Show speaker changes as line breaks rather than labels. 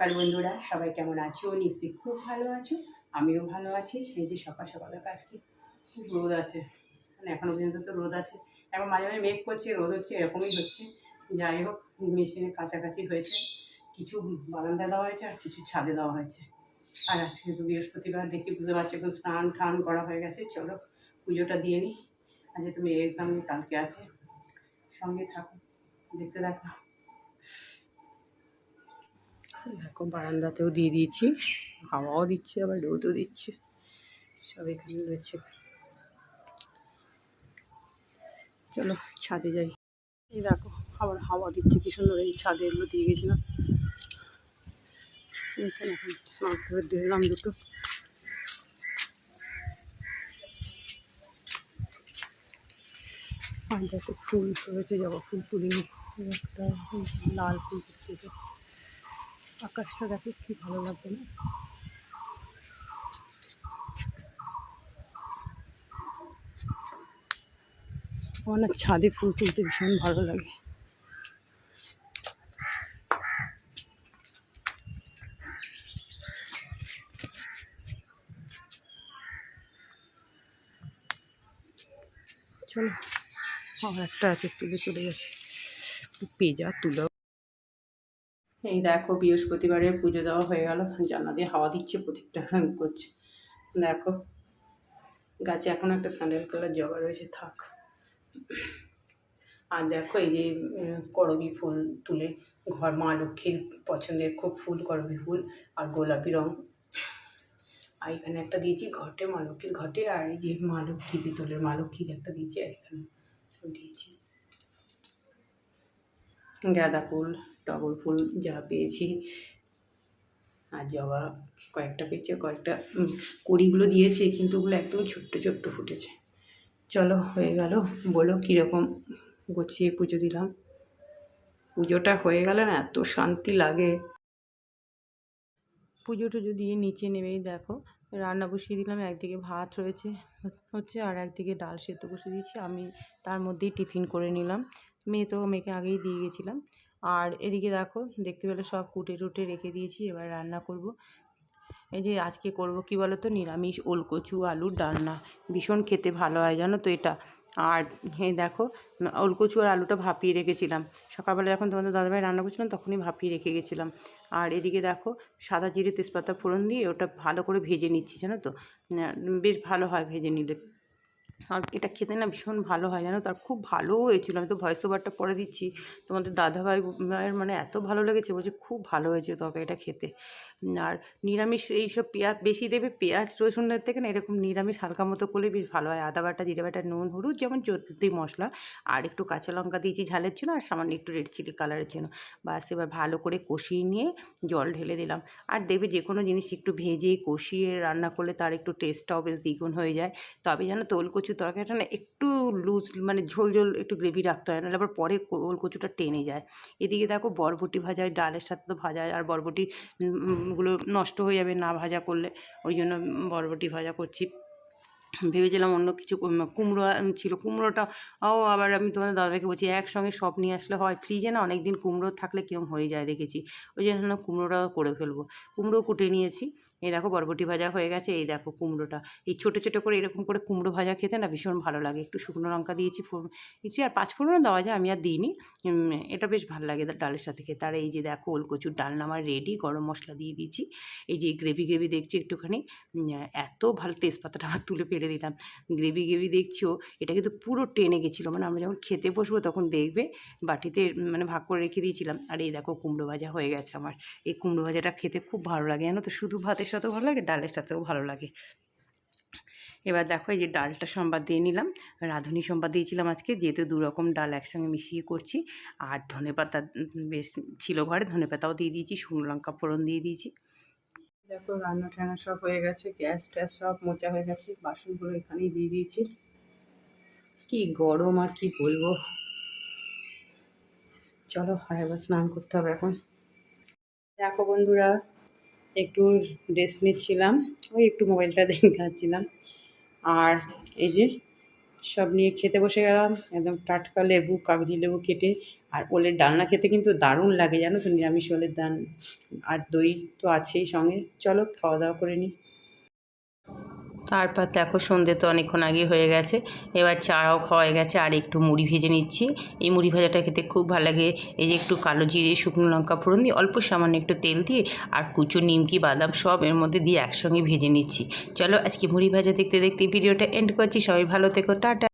সকাল বন্ধুরা, সবাই কেমন আছো? নিশ্চয়ই খুব ভালো আছো, আমিও ভালো আছি। এই যে সকাল সকালের আজকে খুব রোদ আছে, মানে এখনো পর্যন্ত তো রোদ আছে। এখন মাঝে মাঝে মেঘ করছে, রোদ হচ্ছে, এরকমই হচ্ছে। যাই হোক, মেশিনের কাছাকাছি হয়েছে, কিছু বারান্দা দেওয়া হয়েছে আর কিছু ছাদে দেওয়া হয়েছে। আর আজকে তো বৃহস্পতিবার, দেখে বুঝতে পারছি একটু স্নান টান করা হয়ে গেছে। চলো পুজোটা দিয়ে নিই। আজকে তুমি এক্সাম কালকে আছে, সঙ্গে থাকো, দেখতে দেখো। দেখো বারান্দাতেও দিয়ে দিয়েছি, হাওয়াও দিচ্ছে আবার রোদও দিচ্ছে, সব এখানে রয়েছে। চলো ছাদে যাই। এই দেখো আবার হাওয়া দিচ্ছে কি সুন্দর, এই ছাদে এগুলো দিয়ে গেছিলাম। এখানে এখন স্নান করে দিলাম দুটো। আর দেখো ফুল হয়েছে, জবা ফুল তুলিনি, একটা লাল ফুল দিচ্ছে। আকাশটা দেখো কি ভালো লাগবে না? আমার না ছাদে ফুল তুলতে ভীষণ ভালো লাগে। চলো আমার একটা আছে, তুলে চলে যাচ্ছে, পেজা তুলো। এই দেখো বৃহস্পতিবারের পুজো দেওয়া হয়ে গেল, জানলা দিয়ে হাওয়া দিচ্ছে, প্রত্যেকটা করছে। দেখো গাছে এখন একটা স্যান্ডেল কালার জবা রয়েছে, থাক। আর দেখো এই যে করবী ফুল তুলে, ঘর মা লক্ষ্মীর পছন্দের খুব ফুল, করবী ফুল আর গোলাপি রং। আর এখানে একটা দিয়েছি ঘটে, মা লক্ষ্মীর ঘটে, আর এই যে মা লক্ষ্মী পিতলের মা লক্ষ্মীর একটা দিয়েছি, আর এখানে সব দিয়েছি। গাঁদা ফুল, টগর ফুল যা পেয়েছি, আর জবা কয়েকটা পেয়েছে, কয়েকটা কুড়িগুলো দিয়েছে, কিন্তু ওগুলো একদম ছোট্ট ছোট্ট ফুটেছে। চলো হয়ে গেল, বলো কীরকম গুছিয়ে পুজো দিলাম। পুজোটা হয়ে গেলে না এত শান্তি লাগে। পুজো টুজো দিয়ে নিচে নেমেই দেখো রান্না বসিয়ে দিলাম। একদিকে ভাত রয়েছে হচ্ছে, আর একদিকে ডাল সেদ্ধ বসিয়ে দিয়েছি। আমি তার মধ্যেই টিফিন করে নিলাম, মেয়েকে আগেই দিয়ে গেছিলাম। আর এদিকে দেখো দেখতে পেলে সব কুটে টুটে রেখে দিয়েছি, এবার রান্না করব। এই যে আজকে করব কি বলো তো, নিরামিষ ওলকচু আলুর ডালনা। ভীষণ খেতে ভালো হয় জানো তো এটা। আর হ্যাঁ দেখো ওলকচু আর আলুটা ভাপিয়ে রেখেছিলাম, সকালবেলা যখন তোমাদের দাদাভাই রান্না করছিলাম তখনই ভাপিয়ে রেখে গেছিলাম। আর এদিকে দেখো সাদা জিরে তেজপাতা ফোড়ন দিয়ে ওটা ভালো করে ভেজে নিচ্ছি জানো তো, বেশ ভালো হয় ভেজে নিলে। আর এটা খেতে না ভীষণ ভালো হয় জানো, তার খুব ভালোও হয়েছিল। আমি তো ভয়েস ওভারটা পরে দিচ্ছি, তোমাদের দাদাভাই ভাইয়ের মানে এত ভালো লেগেছে, বলছে খুব ভালো হয়েছে তরকারিটা খেতে। আর নিরামিষ এইসব পেঁয়াজ বেশি দেবে, পেঁয়াজ রসুনের থেকে না এরকম নিরামিষ হালকা মতো করলে বেশ ভালো হয়। আদা বাটা, জিরে বাটা, নুন, হলুদ, যেমন চলতি মশলা, আর একটু কাঁচা লঙ্কা দিয়েছি ঝালের জন্য, আর সামান্য একটু রেড চিলি কালারের জন্য। বাস এবার ভালো করে কষিয়ে নিয়ে জল ঢেলে দিলাম। আর দেখবে যে কোনো জিনিস একটু ভেজে কষিয়ে রান্না করলে তার একটু টেস্টটাও বেশ দ্বিগুণ হয়ে যায়। তবে জানো তো ওলকচুর তরকারিটা না একটু লুজ, মানে ঝোল ঝোল একটু গ্রেভি রাখতে হয়, নাহলে আবার পরে ওলকচুটা টেনে যায়। এদিকে দেখো বরবটি ভাজা, ডালের সাথে তো ভাজা, আর বরবটি গুলো নষ্ট হয়ে যাবে না ভাজা করলে, ওই জন্য বরবটি ভাজা করছি। ভেবেছিলাম অন্য কিছু কুমড়ো ছিল, কুমড়োটাও আবার আমি তোমাদের দাদাভাইকে বলছি একসঙ্গে সব নিয়ে আসলে হয়, ফ্রিজে না অনেক দিন কুমড়ো থাকলে কীরকম হয়ে যায় দেখেছি, ওই জন্য কুমড়োটাও করে ফেলবো। কুমড়ো কুটে নিয়েছি। এই দেখো বরবটি ভাজা হয়ে গেছে। এই দেখো কুমড়োটা, এই ছোটো ছোটো করে এরকম করে কুমড়ো ভাজা খেতে না ভীষণ ভালো লাগে। একটু শুকনো লঙ্কা দিয়েছি, আর পাঁচফোড়নও দেওয়া যায়, আমি আর দিইনি। এটা বেশ ভালো লাগে ডালের সাথে খেতে। আর এই যে দেখো ওলকচুর ডালনা আমার রেডি, গরম মশলা দিয়ে দিয়েছি। এই যে গ্রেভি গ্রেভি দেখছি একটুখানি, এত ভালো, তেজপাতাটা আবার তুলে ফেলে দিলাম। গ্রেভি গ্রেভি দেখছো, এটা কিন্তু পুরো টেনে গেছিলো, মানে আমরা যখন খেতে বসবো তখন দেখবে বাটিতে মানে ভাগ করে রেখে দিয়েছিলাম। আর এই দেখো কুমড়ো ভাজা হয়ে গেছে আমার। এই কুমড়ো ভাজাটা খেতে খুব ভালো লাগে জানো তো, শুধু ভাতের সাথেও ভালো লাগে, ডালের সাথেও ভালো লাগে। এবার দেখো এই যে ডালটা সম্বাদ দিয়ে নিলাম, রাঁধুনি সম্বাদ দিয়েছিলাম আজকে, যেহেতু দু রকম ডাল একসঙ্গে মিশিয়ে করছি। আর ধনেপাতা বেশ ছিল ঘরে, ধনেপাতাও দিয়ে দিয়েছি, শুকনো লঙ্কা ফোড়ন দিয়ে দিয়েছি। দেখো রান্না টান্না সব হয়ে গেছে, গ্যাস ট্যাস সব মোচা হয়ে গেছে, বাসনগুলো এখানেই দিয়ে দিয়েছি। কি গরম আর কি বলবো। চলো আর একবার স্নান করতে হবে এখন। দেখো বন্ধুরা একটু রেস্ট নিচ্ছিলাম, ওই একটু মোবাইলটা দেখাচ্ছিলাম। আর এই যে সব নিয়ে খেতে বসে গেলাম, একদম টাটকা লেবু, কাগজি লেবু কেটে। আর ওলের ডালনা খেতে কিন্তু দারুণ লাগে জানো তো, নিরামিষ ওলের আর দই তো আছেই সঙ্গে। চলো খাওয়া দাওয়া করে নিই। তারপর দেখো সন্ধ্যে তো অনেকক্ষণ আগে হয়ে গেছে, এবার চারাও খাওয়া হয়ে গেছে, আর একটু মুড়ি ভেজে নিচ্ছি। এই মুড়ি ভাজাটা খেতে খুব ভালো লাগে। এই যে একটু কালো জিরে, শুকনো লঙ্কা ফোড়ন দিয়ে, অল্প সামান্য একটু তেল দিয়ে, আর কুচো নিমকি, বাদাম সব এর মধ্যে দিয়ে একসঙ্গে ভেজে নিচ্ছি। চলো আজকে মুড়ি ভাজা দেখতে দেখতে ভিডিওটা এন্ড করছি। সবাই ভালো থেকো, টাটা।